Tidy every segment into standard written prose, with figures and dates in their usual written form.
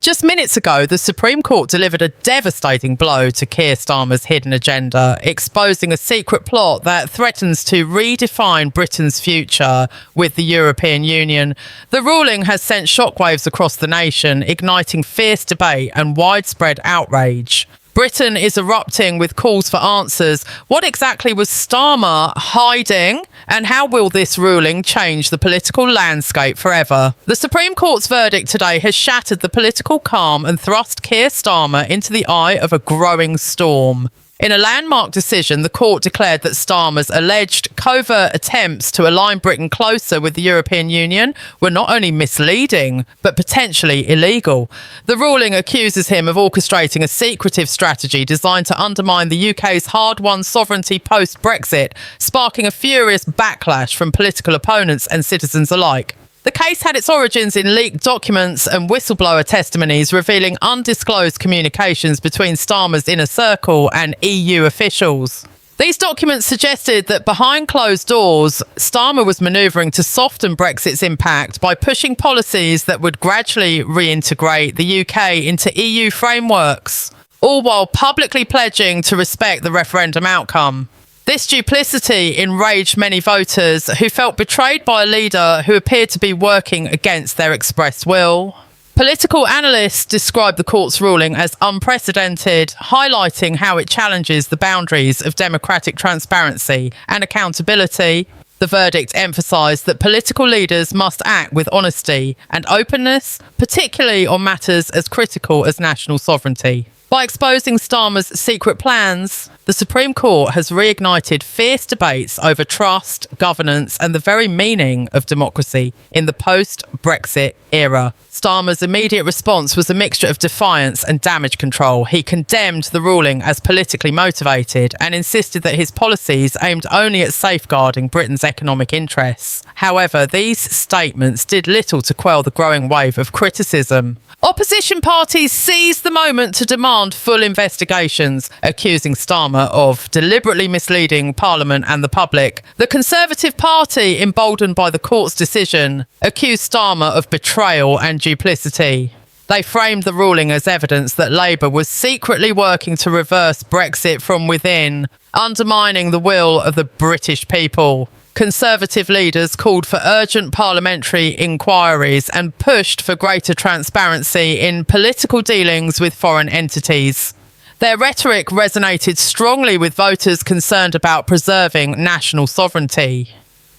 Just minutes ago, the Supreme Court delivered a devastating blow to Keir Starmer's hidden agenda, exposing a secret plot that threatens to redefine Britain's future with the European Union. The ruling has sent shockwaves across the nation, igniting fierce debate and widespread outrage. Britain is erupting with calls for answers. What exactly was Starmer hiding? And how will this ruling change the political landscape forever? The Supreme Court's verdict today has shattered the political calm and thrust Keir Starmer into the eye of a growing storm. In a landmark decision, the court declared that Starmer's alleged covert attempts to align Britain closer with the European Union were not only misleading, but potentially illegal. The ruling accuses him of orchestrating a secretive strategy designed to undermine the UK's hard-won sovereignty post-Brexit, sparking a furious backlash from political opponents and citizens alike. The case had its origins in leaked documents and whistleblower testimonies revealing undisclosed communications between Starmer's inner circle and EU officials. These documents suggested that behind closed doors, Starmer was manoeuvring to soften Brexit's impact by pushing policies that would gradually reintegrate the UK into EU frameworks, all while publicly pledging to respect the referendum outcome. This duplicity enraged many voters who felt betrayed by a leader who appeared to be working against their expressed will. Political analysts describe the court's ruling as unprecedented, highlighting how it challenges the boundaries of democratic transparency and accountability. The verdict emphasised that political leaders must act with honesty and openness, particularly on matters as critical as national sovereignty. By exposing Starmer's secret plans, the Supreme Court has reignited fierce debates over trust, governance, and the very meaning of democracy in the post-Brexit era. Starmer's immediate response was a mixture of defiance and damage control. He condemned the ruling as politically motivated and insisted that his policies aimed only at safeguarding Britain's economic interests. However, these statements did little to quell the growing wave of criticism. Opposition parties seized the moment to demand full investigations, accusing Starmer of deliberately misleading Parliament and the public. The Conservative Party, emboldened by the court's decision, accused Starmer of betrayal and duplicity. They framed the ruling as evidence that Labour was secretly working to reverse Brexit from within, undermining the will of the British people. Conservative leaders called for urgent parliamentary inquiries and pushed for greater transparency in political dealings with foreign entities. Their rhetoric resonated strongly with voters concerned about preserving national sovereignty.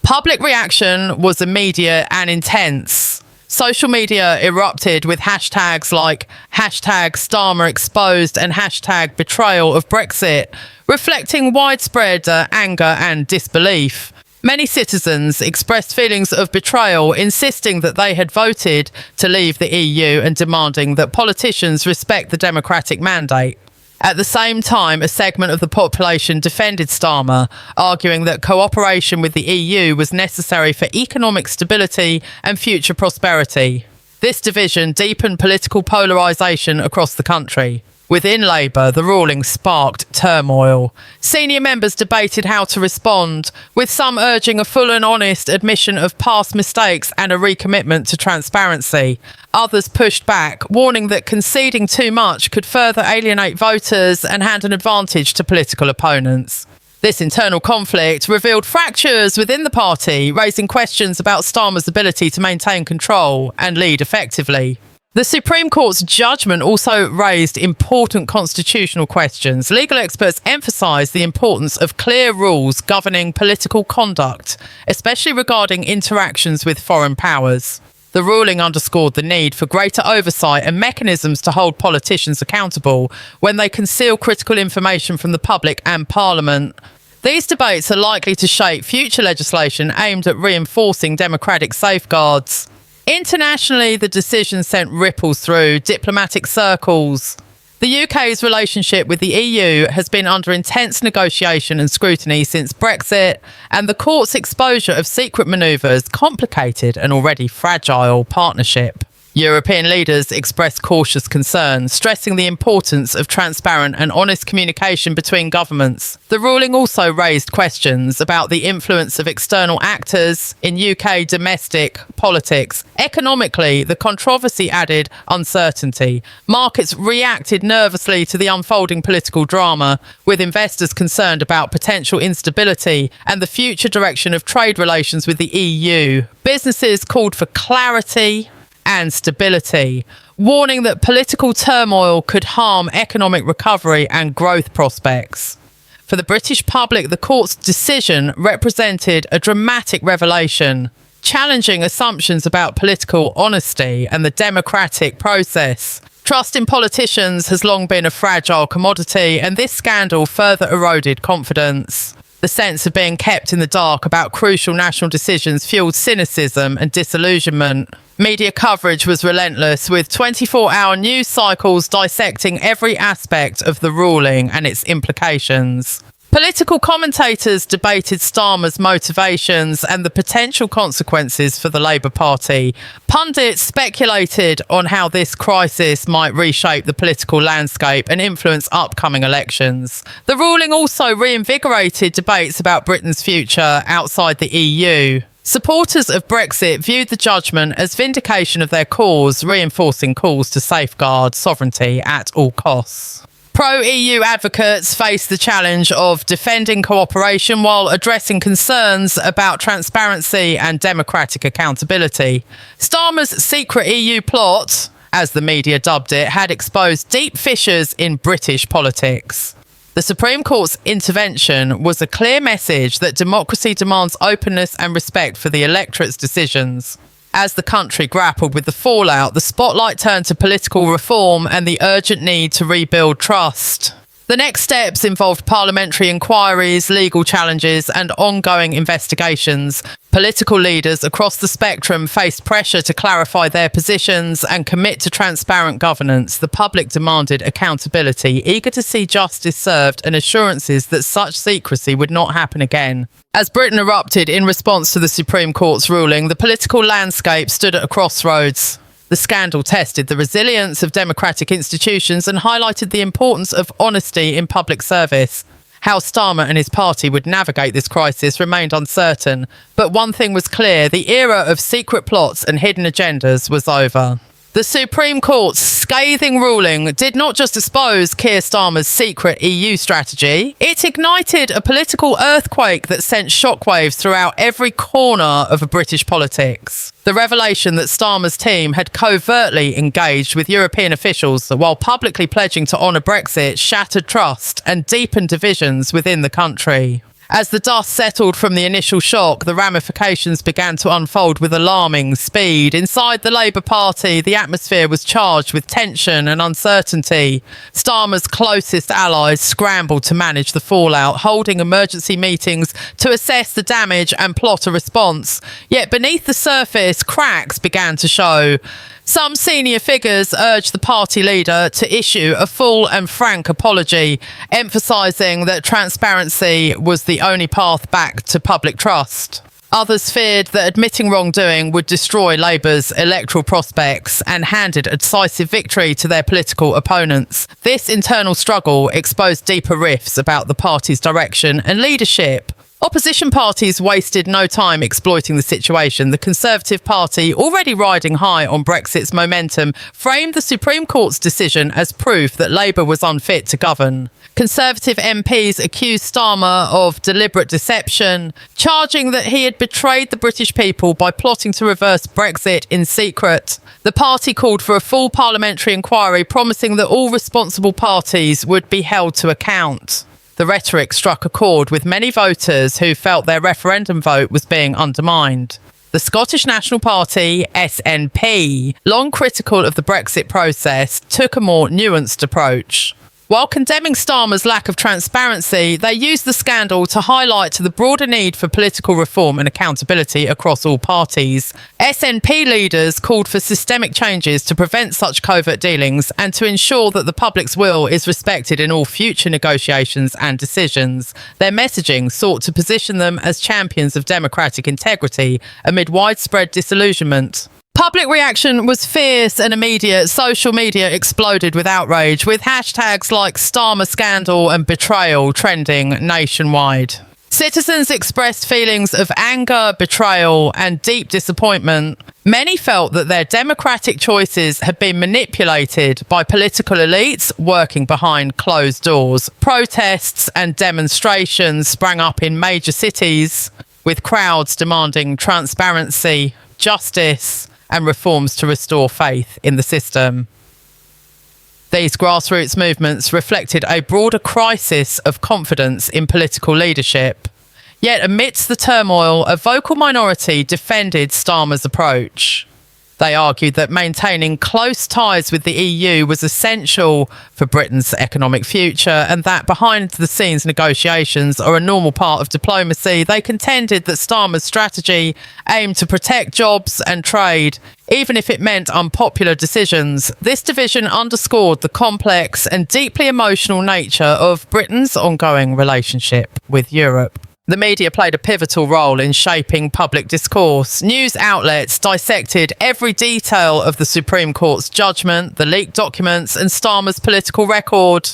Public reaction was immediate and intense. Social media erupted with hashtags like #StarmerExposed and #betrayal of Brexit, reflecting widespread anger and disbelief. Many citizens expressed feelings of betrayal, insisting that they had voted to leave the EU and demanding that politicians respect the democratic mandate. At the same time, a segment of the population defended Starmer, arguing that cooperation with the EU was necessary for economic stability and future prosperity. This division deepened political polarisation across the country. Within Labour, the ruling sparked turmoil. Senior members debated how to respond, with some urging a full and honest admission of past mistakes and a recommitment to transparency. Others pushed back, warning that conceding too much could further alienate voters and hand an advantage to political opponents. This internal conflict revealed fractures within the party, raising questions about Starmer's ability to maintain control and lead effectively. The Supreme Court's judgment also raised important constitutional questions. Legal experts emphasised the importance of clear rules governing political conduct, especially regarding interactions with foreign powers. The ruling underscored the need for greater oversight and mechanisms to hold politicians accountable when they conceal critical information from the public and Parliament. These debates are likely to shape future legislation aimed at reinforcing democratic safeguards. Internationally, the decision sent ripples through diplomatic circles. The UK's relationship with the EU has been under intense negotiation and scrutiny since Brexit, and the court's exposure of secret manoeuvres complicated an already fragile partnership. European leaders expressed cautious concern, stressing the importance of transparent and honest communication between governments. The ruling also raised questions about the influence of external actors in UK domestic politics. Economically, the controversy added uncertainty. Markets reacted nervously to the unfolding political drama, with investors concerned about potential instability and the future direction of trade relations with the EU. Businesses called for clarity and stability, warning that political turmoil could harm economic recovery and growth prospects. For the British public, the court's decision represented a dramatic revelation, challenging assumptions about political honesty and the democratic process. Trust in politicians has long been a fragile commodity, and this scandal further eroded confidence. The sense of being kept in the dark about crucial national decisions fueled cynicism and disillusionment. Media coverage was relentless, with 24-hour news cycles dissecting every aspect of the ruling and its implications. Political commentators debated Starmer's motivations and the potential consequences for the Labour Party. Pundits speculated on how this crisis might reshape the political landscape and influence upcoming elections. The ruling also reinvigorated debates about Britain's future outside the EU. Supporters of Brexit viewed the judgment as vindication of their cause, reinforcing calls to safeguard sovereignty at all costs. Pro-EU advocates faced the challenge of defending cooperation while addressing concerns about transparency and democratic accountability. Starmer's secret EU plot, as the media dubbed it, had exposed deep fissures in British politics. The Supreme Court's intervention was a clear message that democracy demands openness and respect for the electorate's decisions. As the country grappled with the fallout, the spotlight turned to political reform and the urgent need to rebuild trust. The next steps involved parliamentary inquiries, legal challenges, and ongoing investigations. Political leaders across the spectrum faced pressure to clarify their positions and commit to transparent governance. The public demanded accountability, eager to see justice served and assurances that such secrecy would not happen again. As Britain erupted in response to the Supreme Court's ruling, the political landscape stood at a crossroads. The scandal tested the resilience of democratic institutions and highlighted the importance of honesty in public service. How Starmer and his party would navigate this crisis remained uncertain, but one thing was clear: the era of secret plots and hidden agendas was over. The Supreme Court's scathing ruling did not just expose Keir Starmer's secret EU strategy, it ignited a political earthquake that sent shockwaves throughout every corner of British politics. The revelation that Starmer's team had covertly engaged with European officials while publicly pledging to honour Brexit shattered trust and deepened divisions within the country. As the dust settled from the initial shock, the ramifications began to unfold with alarming speed. Inside the Labour Party, the atmosphere was charged with tension and uncertainty. Starmer's closest allies scrambled to manage the fallout, holding emergency meetings to assess the damage and plot a response. Yet beneath the surface, cracks began to show. Some senior figures urged the party leader to issue a full and frank apology, emphasising that transparency was the only path back to public trust. Others feared that admitting wrongdoing would destroy Labour's electoral prospects and handed a decisive victory to their political opponents. This internal struggle exposed deeper rifts about the party's direction and leadership. Opposition parties wasted no time exploiting the situation. The Conservative Party, already riding high on Brexit's momentum, framed the Supreme Court's decision as proof that Labour was unfit to govern. Conservative MPs accused Starmer of deliberate deception, charging that he had betrayed the British people by plotting to reverse Brexit in secret. The party called for a full parliamentary inquiry, promising that all responsible parties would be held to account. The rhetoric struck a chord with many voters who felt their referendum vote was being undermined. The Scottish National Party, SNP, long critical of the Brexit process, took a more nuanced approach. While condemning Starmer's lack of transparency, they used the scandal to highlight the broader need for political reform and accountability across all parties. SNP leaders called for systemic changes to prevent such covert dealings and to ensure that the public's will is respected in all future negotiations and decisions. Their messaging sought to position them as champions of democratic integrity amid widespread disillusionment. Public reaction was fierce and immediate. Social media exploded with outrage, with hashtags like Starmer scandal and betrayal trending nationwide. Citizens expressed feelings of anger, betrayal, and deep disappointment. Many felt that their democratic choices had been manipulated by political elites working behind closed doors. Protests and demonstrations sprang up in major cities, with crowds demanding transparency, justice, and reforms to restore faith in the system. These grassroots movements reflected a broader crisis of confidence in political leadership. Yet amidst the turmoil, a vocal minority defended Starmer's approach. They argued that maintaining close ties with the EU was essential for Britain's economic future, and that behind-the-scenes negotiations are a normal part of diplomacy. They contended that Starmer's strategy aimed to protect jobs and trade, even if it meant unpopular decisions. This division underscored the complex and deeply emotional nature of Britain's ongoing relationship with Europe. The media played a pivotal role in shaping public discourse. News outlets dissected every detail of the Supreme Court's judgment, the leaked documents, and Starmer's political record.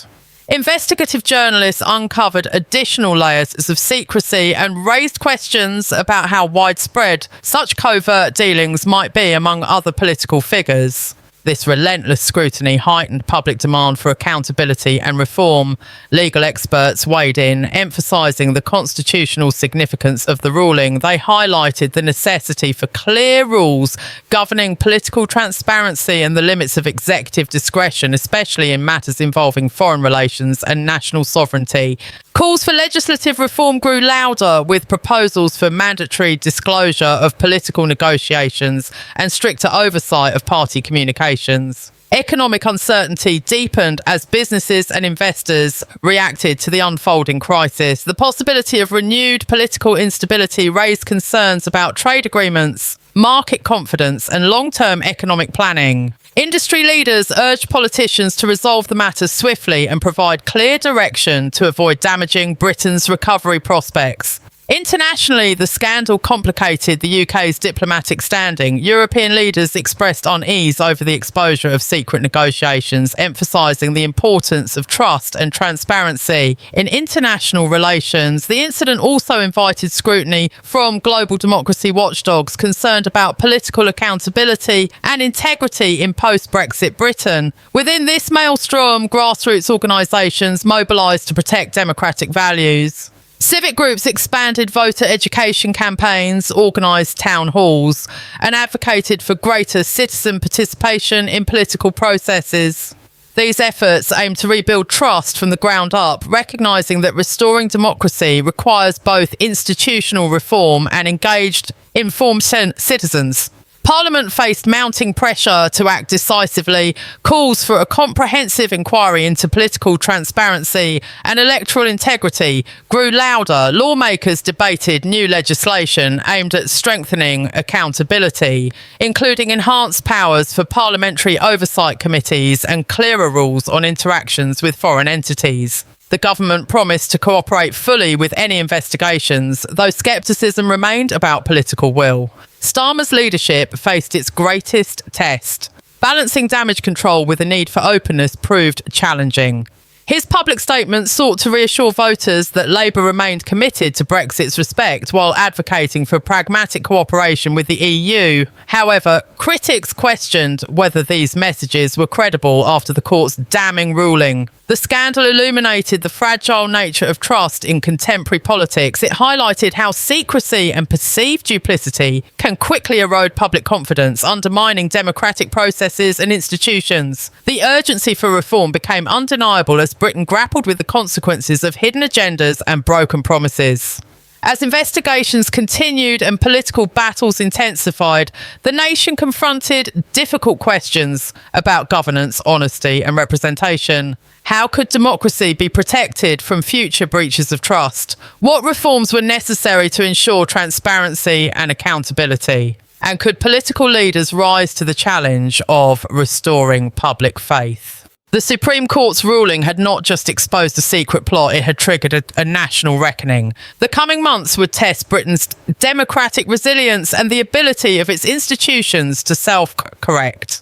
Investigative journalists uncovered additional layers of secrecy and raised questions about how widespread such covert dealings might be among other political figures. This relentless scrutiny heightened public demand for accountability and reform. Legal experts weighed in, emphasising the constitutional significance of the ruling. They highlighted the necessity for clear rules governing political transparency and the limits of executive discretion, especially in matters involving foreign relations and national sovereignty. Calls for legislative reform grew louder, with proposals for mandatory disclosure of political negotiations and stricter oversight of party communications. Economic uncertainty deepened as businesses and investors reacted to the unfolding crisis. The possibility of renewed political instability raised concerns about trade agreements, market confidence, and long-term economic planning. Industry leaders urged politicians to resolve the matter swiftly and provide clear direction to avoid damaging Britain's recovery prospects. Internationally, the scandal complicated the UK's diplomatic standing. European leaders expressed unease over the exposure of secret negotiations, emphasising the importance of trust and transparency in international relations. The incident also invited scrutiny from global democracy watchdogs concerned about political accountability and integrity in post-Brexit Britain. Within this maelstrom, grassroots organisations mobilised to protect democratic values. Civic groups expanded voter education campaigns, organised town halls, and advocated for greater citizen participation in political processes. These efforts aim to rebuild trust from the ground up, recognising that restoring democracy requires both institutional reform and engaged, informed citizens. Parliament faced mounting pressure to act decisively. Calls for a comprehensive inquiry into political transparency and electoral integrity grew louder. Lawmakers debated new legislation aimed at strengthening accountability, including enhanced powers for parliamentary oversight committees and clearer rules on interactions with foreign entities. The government promised to cooperate fully with any investigations, though scepticism remained about political will. Starmer's leadership faced its greatest test. Balancing damage control with the need for openness proved challenging. His public statement sought to reassure voters that Labour remained committed to Brexit's respect while advocating for pragmatic cooperation with the EU. However, critics questioned whether these messages were credible after the court's damning ruling. The scandal illuminated the fragile nature of trust in contemporary politics. It highlighted how secrecy and perceived duplicity can quickly erode public confidence, undermining democratic processes and institutions. The urgency for reform became undeniable as Britain grappled with the consequences of hidden agendas and broken promises. As investigations continued and political battles intensified, the nation confronted difficult questions about governance, honesty, and representation. How could democracy be protected from future breaches of trust? What reforms were necessary to ensure transparency and accountability? And could political leaders rise to the challenge of restoring public faith? The Supreme Court's ruling had not just exposed a secret plot, it had triggered a national reckoning. The coming months would test Britain's democratic resilience and the ability of its institutions to self-correct.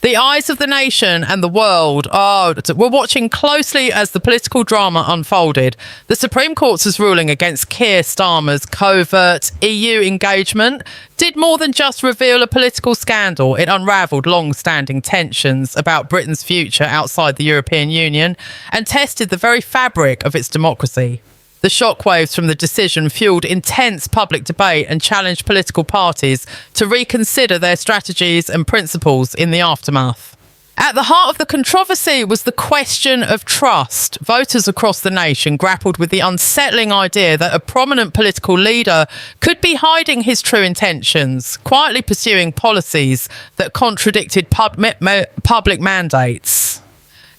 The eyes of the nation and the world were watching closely as the political drama unfolded. The Supreme Court's ruling against Keir Starmer's covert EU engagement did more than just reveal a political scandal. It unravelled long-standing tensions about Britain's future outside the European Union and tested the very fabric of its democracy. The shockwaves from the decision fueled intense public debate and challenged political parties to reconsider their strategies and principles in the aftermath. At the heart of the controversy was the question of trust. Voters across the nation grappled with the unsettling idea that a prominent political leader could be hiding his true intentions, quietly pursuing policies that contradicted public mandates.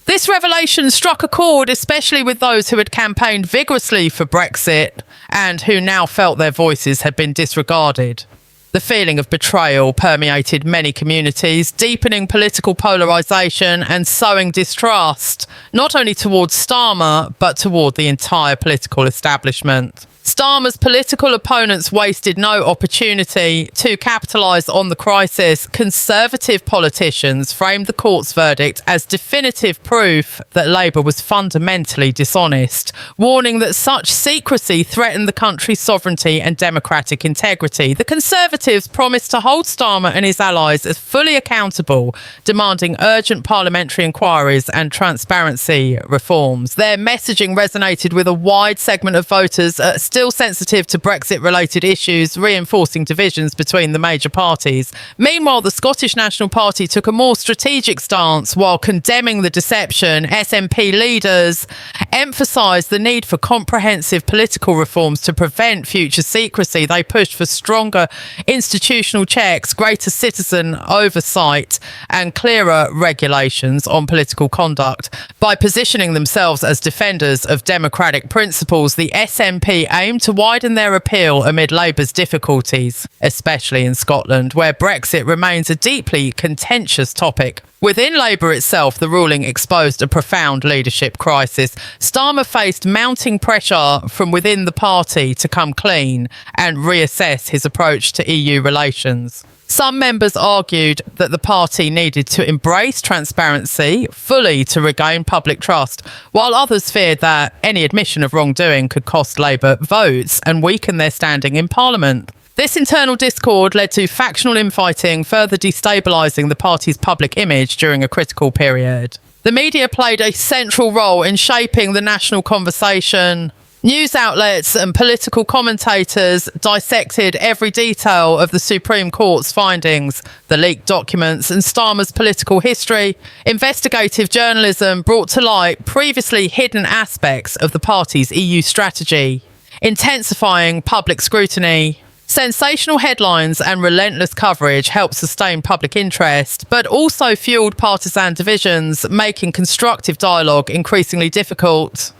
This revelation struck a chord, especially with those who had campaigned vigorously for Brexit and who now felt their voices had been disregarded. The feeling of betrayal permeated many communities, deepening political polarisation and sowing distrust, not only towards Starmer, but toward the entire political establishment. Starmer's political opponents wasted no opportunity to capitalise on the crisis. Conservative politicians framed the court's verdict as definitive proof that Labour was fundamentally dishonest, warning that such secrecy threatened the country's sovereignty and democratic integrity. The Conservatives promised to hold Starmer and his allies as fully accountable, demanding urgent parliamentary inquiries and transparency reforms. Their messaging resonated with a wide segment of voters, still sensitive to Brexit-related issues, reinforcing divisions between the major parties. Meanwhile, the Scottish National Party took a more strategic stance. While condemning the deception, SNP leaders emphasised the need for comprehensive political reforms to prevent future secrecy. They pushed for stronger institutional checks, greater citizen oversight, and clearer regulations on political conduct. By positioning themselves as defenders of democratic principles, the SNP aimed to widen their appeal amid Labour's difficulties, especially in Scotland, where Brexit remains a deeply contentious topic. Within Labour itself, the ruling exposed a profound leadership crisis. Starmer faced mounting pressure from within the party to come clean and reassess his approach to EU relations. Some members argued that the party needed to embrace transparency fully to regain public trust, while others feared that any admission of wrongdoing could cost Labour votes and weaken their standing in Parliament. This internal discord led to factional infighting, further destabilising the party's public image during a critical period. The media played a central role in shaping the national conversation. News outlets and political commentators dissected every detail of the Supreme Court's findings, the leaked documents, and Starmer's political history. Investigative journalism brought to light previously hidden aspects of the party's EU strategy, intensifying public scrutiny. Sensational headlines and relentless coverage helped sustain public interest, but also fueled partisan divisions, making constructive dialogue increasingly difficult.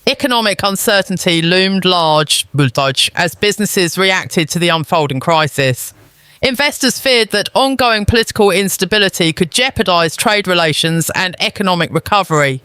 Economic uncertainty loomed large as businesses reacted to the unfolding crisis. Investors feared that ongoing political instability could jeopardise trade relations and economic recovery.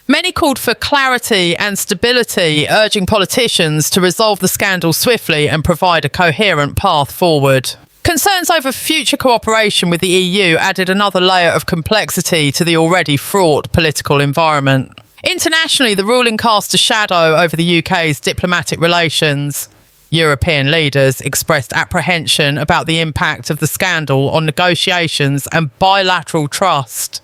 Many called for clarity and stability, urging politicians to resolve the scandal swiftly and provide a coherent path forward. Concerns over future cooperation with the EU added another layer of complexity to the already fraught political environment. Internationally, the ruling cast a shadow over the UK's diplomatic relations. European leaders expressed apprehension about the impact of the scandal on negotiations and bilateral trust.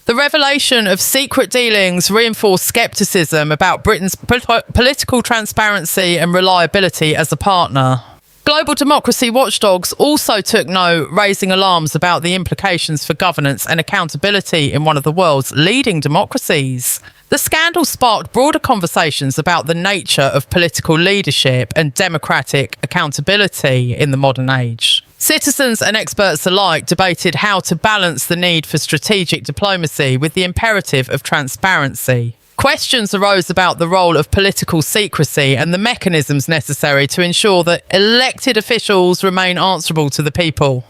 The revelation of secret dealings reinforced scepticism about Britain's political transparency and reliability as a partner. Global democracy watchdogs also took note, raising alarms about the implications for governance and accountability in one of the world's leading democracies. The scandal sparked broader conversations about the nature of political leadership and democratic accountability in the modern age. Citizens and experts alike debated how to balance the need for strategic diplomacy with the imperative of transparency. Questions arose about the role of political secrecy and the mechanisms necessary to ensure that elected officials remain answerable to the people.